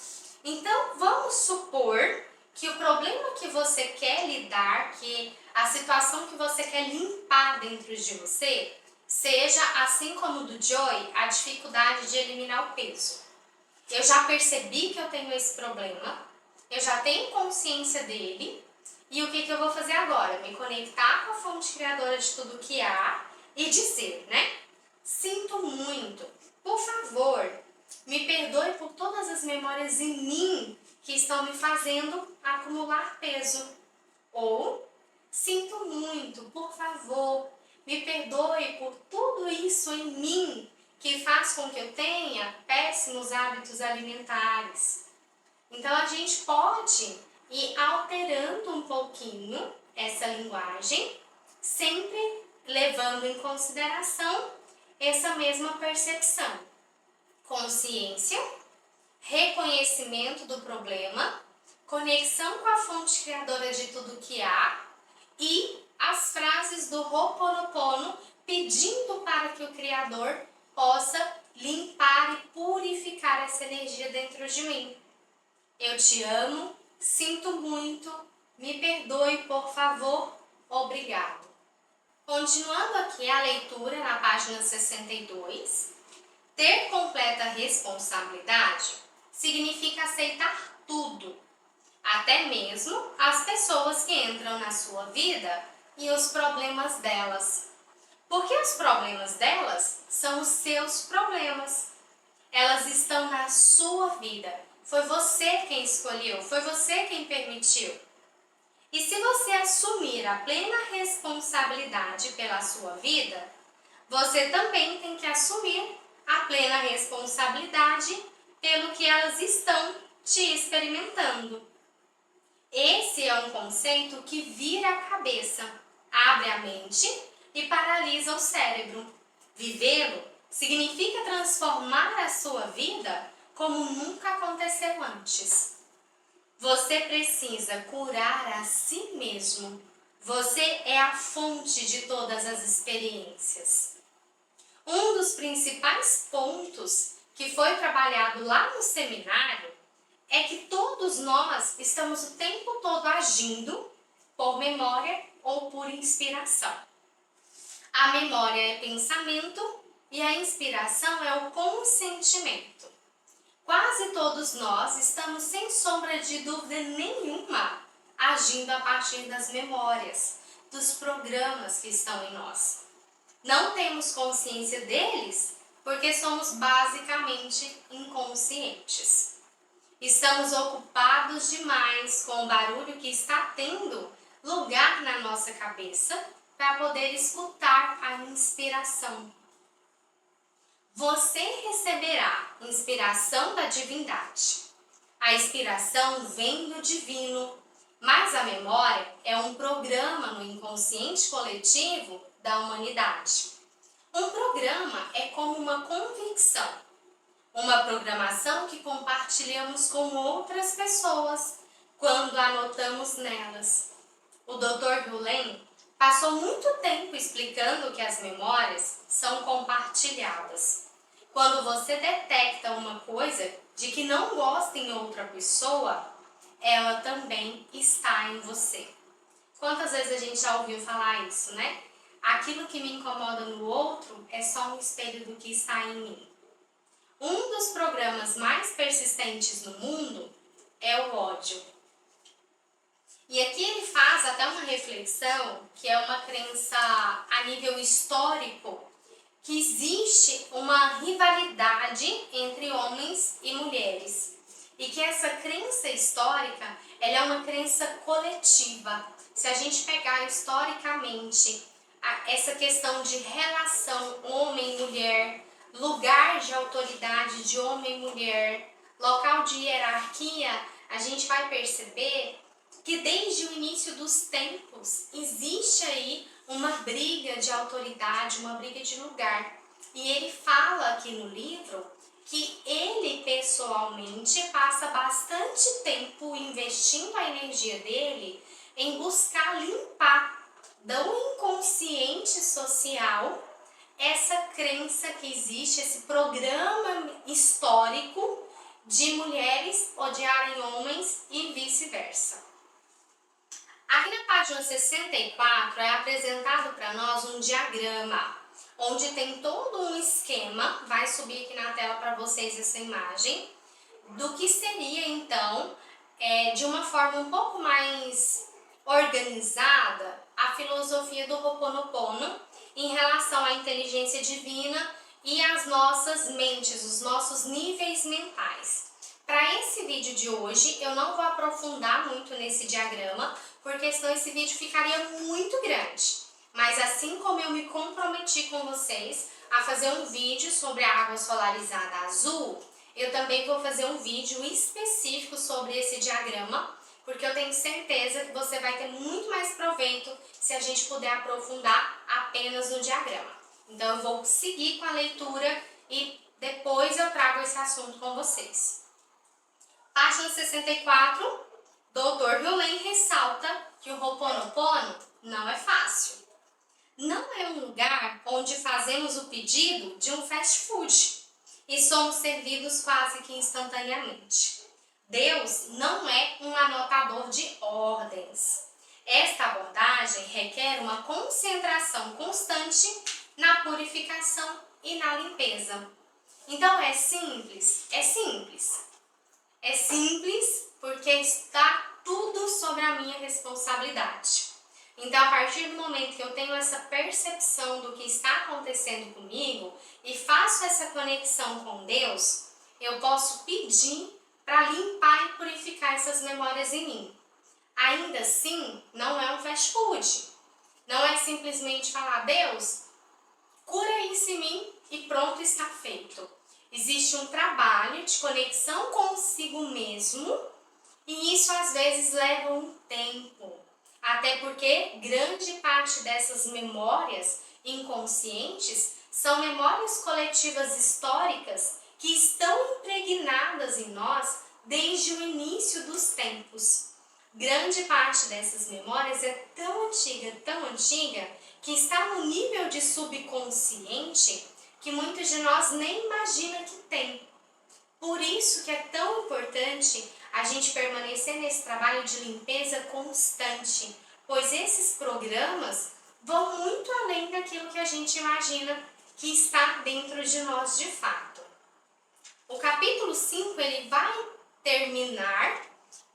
Então, vamos supor que o problema que você quer lidar, que a situação que você quer limpar dentro de você, seja, assim como o do Joy, a dificuldade de eliminar o peso. Eu já percebi que eu tenho esse problema, eu já tenho consciência dele, e o que eu vou fazer agora? Me conectar com a fonte criadora de tudo que há e dizer, né? Sinto muito, por favor, me perdoe por todas as memórias em mim que estão me fazendo acumular peso. Ou, sinto muito, por favor, me perdoe por tudo isso em mim que faz com que eu tenha péssimos hábitos alimentares. Então, a gente pode ir alterando um pouquinho essa linguagem, sempre levando em consideração essa mesma percepção. Consciência, reconhecimento do problema, conexão com a fonte criadora de tudo que há e as frases do Ho'oponopono pedindo para que o Criador possa limpar e purificar essa energia dentro de mim. Eu te amo, sinto muito, me perdoe, por favor, obrigado. Continuando aqui a leitura na página 62, ter completa responsabilidade significa aceitar tudo, até mesmo as pessoas que entram na sua vida e os problemas delas. Porque os problemas delas são os seus problemas. Elas estão na sua vida. Foi você quem escolheu, foi você quem permitiu. E se você assumir a plena responsabilidade pela sua vida, você também tem que assumir a plena responsabilidade pelo que elas estão te experimentando. Esse é um conceito que vira a cabeça, abre a mente e paralisa o cérebro. Vivê-lo significa transformar a sua vida como nunca aconteceu antes. Você precisa curar a si mesmo. Você é a fonte de todas as experiências. Um dos principais pontos que foi trabalhado lá no seminário é que todos nós estamos o tempo todo agindo por memória ou por inspiração. A memória é pensamento e a inspiração é o consentimento. Quase todos nós estamos, sem sombra de dúvida nenhuma, agindo a partir das memórias, dos programas que estão em nós. Não temos consciência deles porque somos basicamente inconscientes. Estamos ocupados demais com o barulho que está tendo lugar na nossa cabeça para poder escutar a inspiração. Você receberá inspiração da divindade. A inspiração vem do divino, mas a memória é um programa no inconsciente coletivo da humanidade. Um programa é como uma convicção, uma programação que compartilhamos com outras pessoas quando anotamos nelas. O Dr. Gulen passou muito tempo explicando que as memórias são compartilhadas. Quando você detecta uma coisa de que não gosta em outra pessoa, ela também está em você. Quantas vezes a gente já ouviu falar isso, né? Aquilo que me incomoda no outro é só um espelho do que está em mim. Um dos programas mais persistentes no mundo é o ódio. E aqui ele faz até uma reflexão, que é uma crença a nível histórico, que existe uma rivalidade entre homens e mulheres. E que essa crença histórica, ela é uma crença coletiva. Se a gente pegar historicamente essa questão de relação homem-mulher, lugar de autoridade de homem e mulher, local de hierarquia, a gente vai perceber que desde o início dos tempos existe aí uma briga de autoridade, uma briga de lugar. E ele fala aqui no livro que ele pessoalmente passa bastante tempo investindo a energia dele em buscar limpar do inconsciente social essa crença que existe, esse programa histórico de mulheres odiarem homens e vice-versa. Aqui na página 64 é apresentado para nós um diagrama, onde tem todo um esquema, vai subir aqui na tela para vocês essa imagem, do que seria então, de uma forma um pouco mais organizada, a filosofia do Ho'oponopono em relação à inteligência divina e às nossas mentes, os nossos níveis mentais. Para esse vídeo de hoje, eu não vou aprofundar muito nesse diagrama, porque senão esse vídeo ficaria muito grande. Mas assim como eu me comprometi com vocês a fazer um vídeo sobre a água solarizada azul, eu também vou fazer um vídeo específico sobre esse diagrama, porque eu tenho certeza que você vai ter muito mais proveito se a gente puder aprofundar apenas no diagrama. Então eu vou seguir com a leitura e depois eu trago esse assunto com vocês. Página 64, Dr. Hewlett ressalta que o Ho'oponopono não é fácil. Não é um lugar onde fazemos o pedido de um fast food e somos servidos quase que instantaneamente. Deus não é um anotador de ordens. Esta abordagem requer uma concentração constante na purificação e na limpeza. Então é simples? É simples. É simples porque está tudo sobre a minha responsabilidade. Então, a partir do momento que eu tenho essa percepção do que está acontecendo comigo e faço essa conexão com Deus, eu posso pedir para limpar e purificar essas memórias em mim. Ainda assim, não é um fast food. Não é simplesmente falar, Deus, cura isso em mim e pronto, está feito. Existe um trabalho de conexão consigo mesmo e isso às vezes leva um tempo. Até porque grande parte dessas memórias inconscientes são memórias coletivas históricas que estão impregnadas em nós desde o início dos tempos. Grande parte dessas memórias é tão antiga, que está no nível de subconsciente que muitos de nós nem imaginam que tem. Por isso que é tão importante a gente permanecer nesse trabalho de limpeza constante, pois esses programas vão muito além daquilo que a gente imagina que está dentro de nós de fato. O capítulo 5 ele vai terminar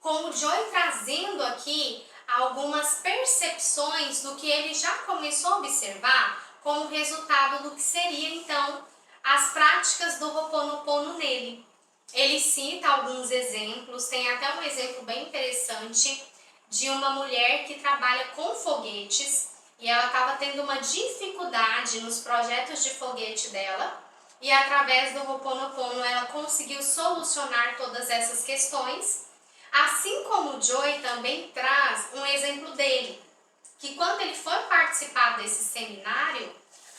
com o Joy trazendo aqui algumas percepções do que ele já começou a observar como resultado do que seria então as práticas do Ho'oponopono nele. Ele cita alguns exemplos, tem até um exemplo bem interessante de uma mulher que trabalha com foguetes e ela estava tendo uma dificuldade nos projetos de foguete dela e através do Ho'oponopono ela conseguiu solucionar todas essas questões. Assim como o Joy também traz um exemplo dele, que quando ele foi participar desse seminário,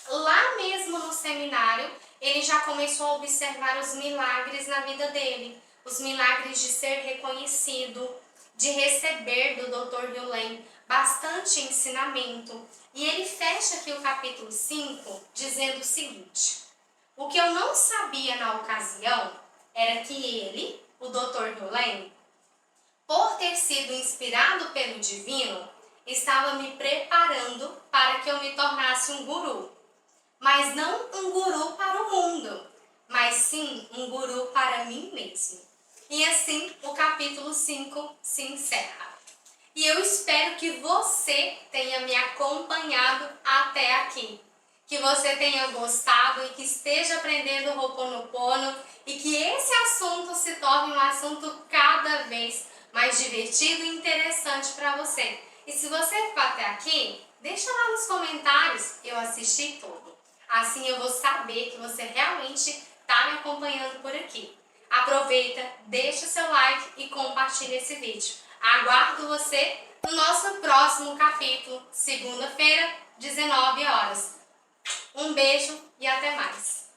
lá mesmo no seminário, ele já começou a observar os milagres na vida dele, os milagres de ser reconhecido, de receber do Dr. Hewlett bastante ensinamento. E ele fecha aqui o capítulo 5 dizendo o seguinte: o que eu não sabia na ocasião era que ele, o Dr. Hewlett, por ter sido inspirado pelo divino, estava me preparando para que eu me tornasse um guru. Mas não um guru para o mundo, mas sim um guru para mim mesmo. E assim o capítulo 5 se encerra. E eu espero que você tenha me acompanhado até aqui. Que você tenha gostado e que esteja aprendendo o Ho'oponopono e que esse assunto se torne um assunto cada vez mais divertido e interessante para você. E se você ficou até aqui, deixa lá nos comentários, eu assisti tudo. Assim eu vou saber que você realmente está me acompanhando por aqui. Aproveita, deixa seu like e compartilha esse vídeo. Aguardo você no nosso próximo capítulo, segunda-feira, 19 horas. Um beijo e até mais!